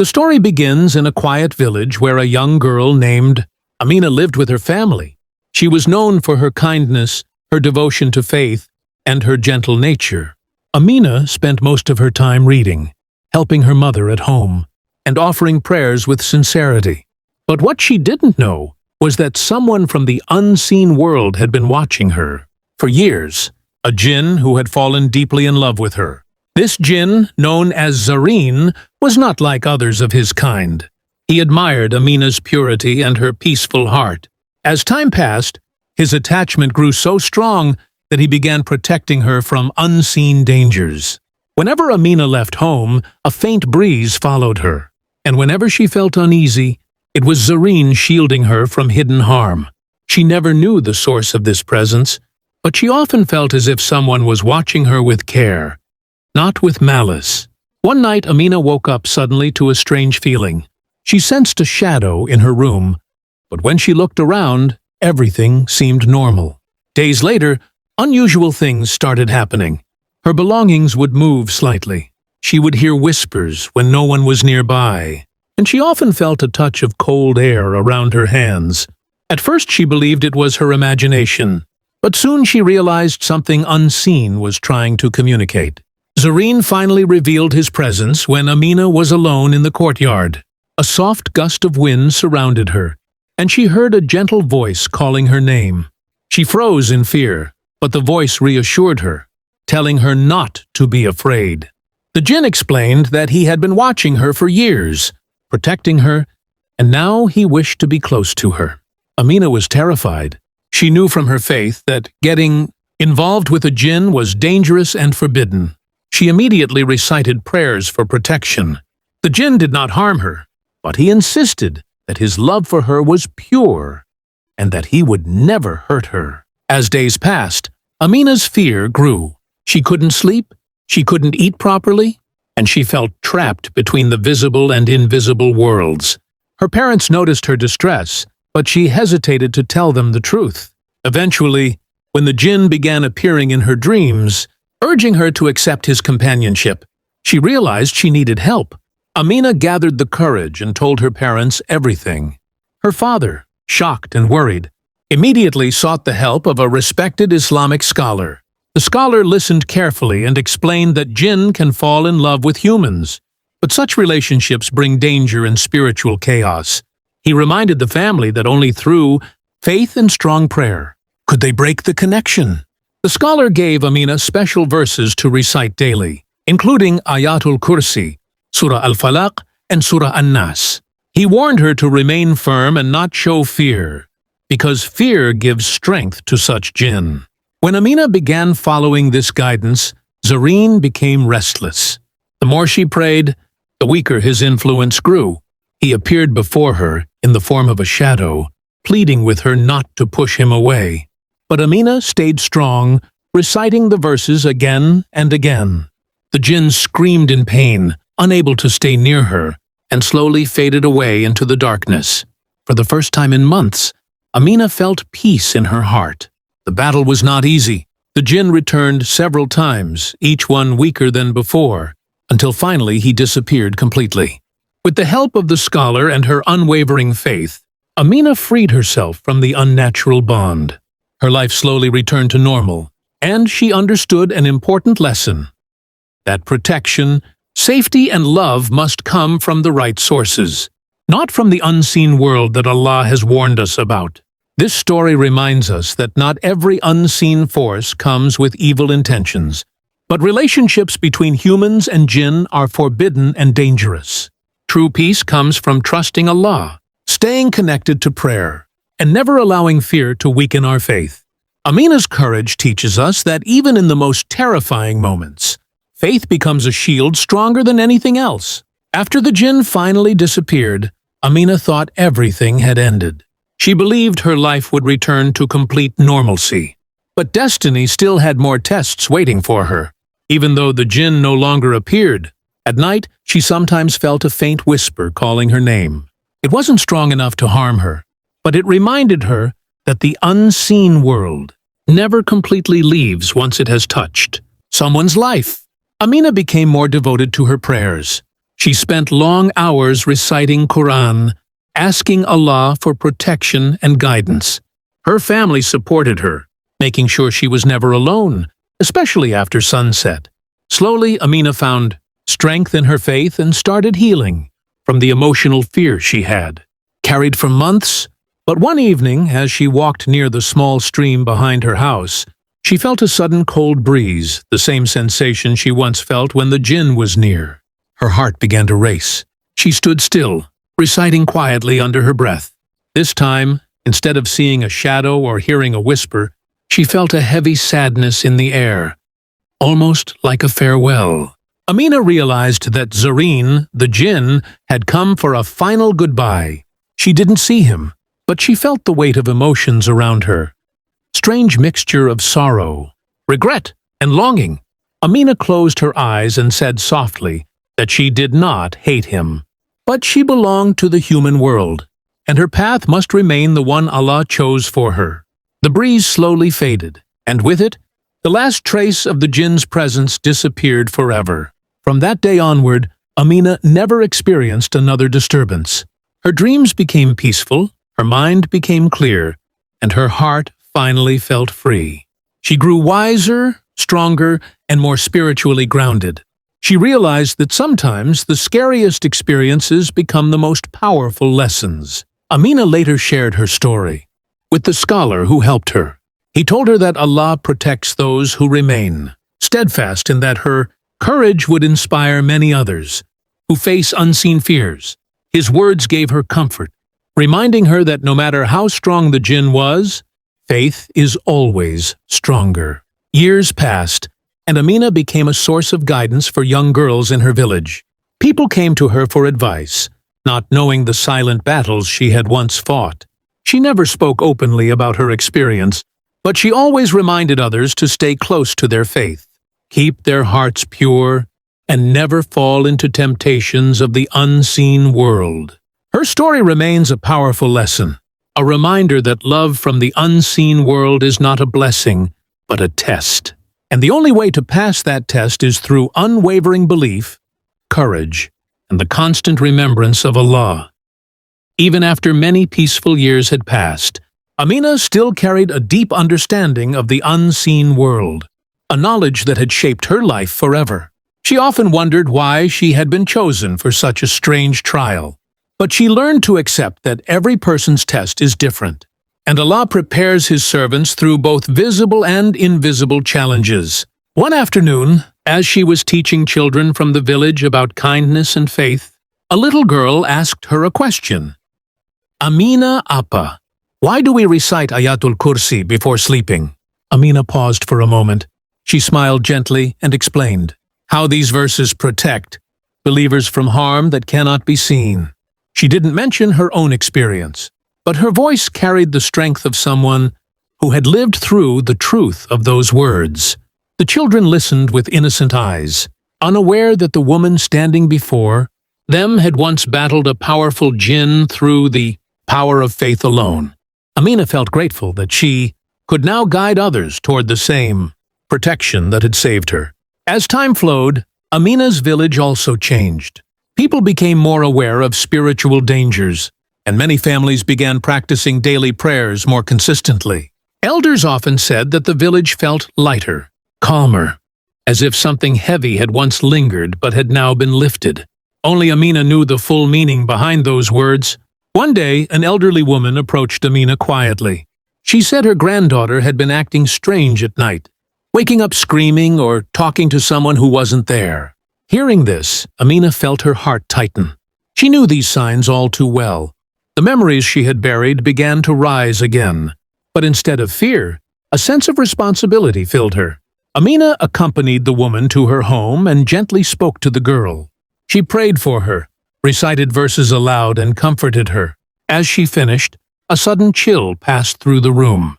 The story begins in a quiet village where a young girl named Amina lived with her family. She was known for her kindness, her devotion to faith, and her gentle nature. Amina spent most of her time reading, helping her mother at home, and offering prayers with sincerity. But what she didn't know was that someone from the unseen world had been watching her. For years, a jinn who had fallen deeply in love with her. This jinn, known as Zareen, was not like others of his kind. He admired Amina's purity and her peaceful heart. As time passed, his attachment grew so strong that he began protecting her from unseen dangers. Whenever Amina left home, a faint breeze followed her, and whenever she felt uneasy, it was Zareen shielding her from hidden harm. She never knew the source of this presence, but she often felt as if someone was watching her with care, not with malice. One night, Amina woke up suddenly to a strange feeling. She sensed a shadow in her room, but when she looked around, everything seemed normal. Days later, unusual things started happening. Her belongings would move slightly. She would hear whispers when no one was nearby, and she often felt a touch of cold air around her hands. At first she believed it was her imagination, but soon she realized something unseen was trying to communicate. Zareen finally revealed his presence when Amina was alone in the courtyard. A soft gust of wind surrounded her, and she heard a gentle voice calling her name. She froze in fear, but the voice reassured her, telling her not to be afraid. The jinn explained that he had been watching her for years, protecting her, and now he wished to be close to her. Amina was terrified. She knew from her faith that getting involved with a jinn was dangerous and forbidden. She immediately recited prayers for protection. The jinn did not harm her, but he insisted that his love for her was pure and that he would never hurt her. As days passed, Amina's fear grew. She couldn't sleep, she couldn't eat properly, and she felt trapped between the visible and invisible worlds. Her parents noticed her distress, but she hesitated to tell them the truth. Eventually, when the jinn began appearing in her dreams, urging her to accept his companionship, she realized she needed help. Amina gathered the courage and told her parents everything. Her father, shocked and worried, immediately sought the help of a respected Islamic scholar. The scholar listened carefully and explained that jinn can fall in love with humans, but such relationships bring danger and spiritual chaos. He reminded the family that only through faith and strong prayer could they break the connection. The scholar gave Amina special verses to recite daily, including Ayatul Kursi, Surah Al-Falaq, and Surah An-Nas. He warned her to remain firm and not show fear, because fear gives strength to such jinn. When Amina began following this guidance, Zareen became restless. The more she prayed, the weaker his influence grew. He appeared before her in the form of a shadow, pleading with her not to push him away. But Amina stayed strong, reciting the verses again and again. The jinn screamed in pain, unable to stay near her, and slowly faded away into the darkness. For the first time in months, Amina felt peace in her heart. The battle was not easy. The jinn returned several times, each one weaker than before, until finally he disappeared completely. With the help of the scholar and her unwavering faith, Amina freed herself from the unnatural bond. Her life slowly returned to normal, and she understood an important lesson: that protection, safety, and love must come from the right sources, not from the unseen world that Allah has warned us about. This story reminds us that not every unseen force comes with evil intentions, but relationships between humans and jinn are forbidden and dangerous. True peace comes from trusting Allah, staying connected to prayer, and never allowing fear to weaken our faith. Amina's courage teaches us that even in the most terrifying moments, faith becomes a shield stronger than anything else. After the jinn finally disappeared, Amina thought everything had ended. She believed her life would return to complete normalcy. But destiny still had more tests waiting for her. Even though the jinn no longer appeared, at night she sometimes felt a faint whisper calling her name. It wasn't strong enough to harm her, but it reminded her that the unseen world never completely leaves once it has touched someone's life. Amina became more devoted to her prayers. She spent long hours reciting Quran, asking Allah for protection and guidance. Her family supported her, making sure she was never alone, especially after sunset. Slowly, Amina found strength in her faith and started healing from the emotional fear she had carried for months. But one evening, as she walked near the small stream behind her house, she felt a sudden cold breeze, the same sensation she once felt when the Jinn was near. Her heart began to race. She stood still, reciting quietly under her breath. This time, instead of seeing a shadow or hearing a whisper, she felt a heavy sadness in the air, almost like a farewell. Amina realized that Zareen, the Jinn, had come for a final goodbye. She didn't see him, but she felt the weight of emotions around her. Strange mixture of sorrow, regret, and longing. Amina closed her eyes and said softly that she did not hate him. But she belonged to the human world, and her path must remain the one Allah chose for her. The breeze slowly faded, and with it, the last trace of the Jinn's presence disappeared forever. From that day onward, Amina never experienced another disturbance. Her dreams became peaceful, her mind became clear, and her heart finally felt free. She grew wiser, stronger, and more spiritually grounded. She realized that sometimes the scariest experiences become the most powerful lessons. Amina later shared her story with the scholar who helped her. He told her that Allah protects those who remain steadfast, and that her courage would inspire many others who face unseen fears. His words gave her comfort, reminding her that no matter how strong the Jinn was, faith is always stronger. Years passed, and Amina became a source of guidance for young girls in her village. People came to her for advice, not knowing the silent battles she had once fought. She never spoke openly about her experience, but she always reminded others to stay close to their faith, keep their hearts pure, and never fall into temptations of the unseen world. Her story remains a powerful lesson, a reminder that love from the unseen world is not a blessing, but a test. And the only way to pass that test is through unwavering belief, courage, and the constant remembrance of Allah. Even after many peaceful years had passed, Amina still carried a deep understanding of the unseen world, a knowledge that had shaped her life forever. She often wondered why she had been chosen for such a strange trial. But she learned to accept that every person's test is different, and Allah prepares His servants through both visible and invisible challenges. One afternoon, as she was teaching children from the village about kindness and faith, a little girl asked her a question. "Amina Appa, why do we recite Ayatul Kursi before sleeping?" Amina paused for a moment. She smiled gently and explained how these verses protect believers from harm that cannot be seen. She didn't mention her own experience, but her voice carried the strength of someone who had lived through the truth of those words. The children listened with innocent eyes, unaware that the woman standing before them had once battled a powerful Jinn through the power of faith alone. Amina felt grateful that she could now guide others toward the same protection that had saved her. As time flowed, Amina's village also changed. People became more aware of spiritual dangers, and many families began practicing daily prayers more consistently. Elders often said that the village felt lighter, calmer, as if something heavy had once lingered but had now been lifted. Only Amina knew the full meaning behind those words. One day, an elderly woman approached Amina quietly. She said her granddaughter had been acting strange at night, waking up screaming or talking to someone who wasn't there. Hearing this, Amina felt her heart tighten. She knew these signs all too well. The memories she had buried began to rise again. But instead of fear, a sense of responsibility filled her. Amina accompanied the woman to her home and gently spoke to the girl. She prayed for her, recited verses aloud, and comforted her. As she finished, a sudden chill passed through the room.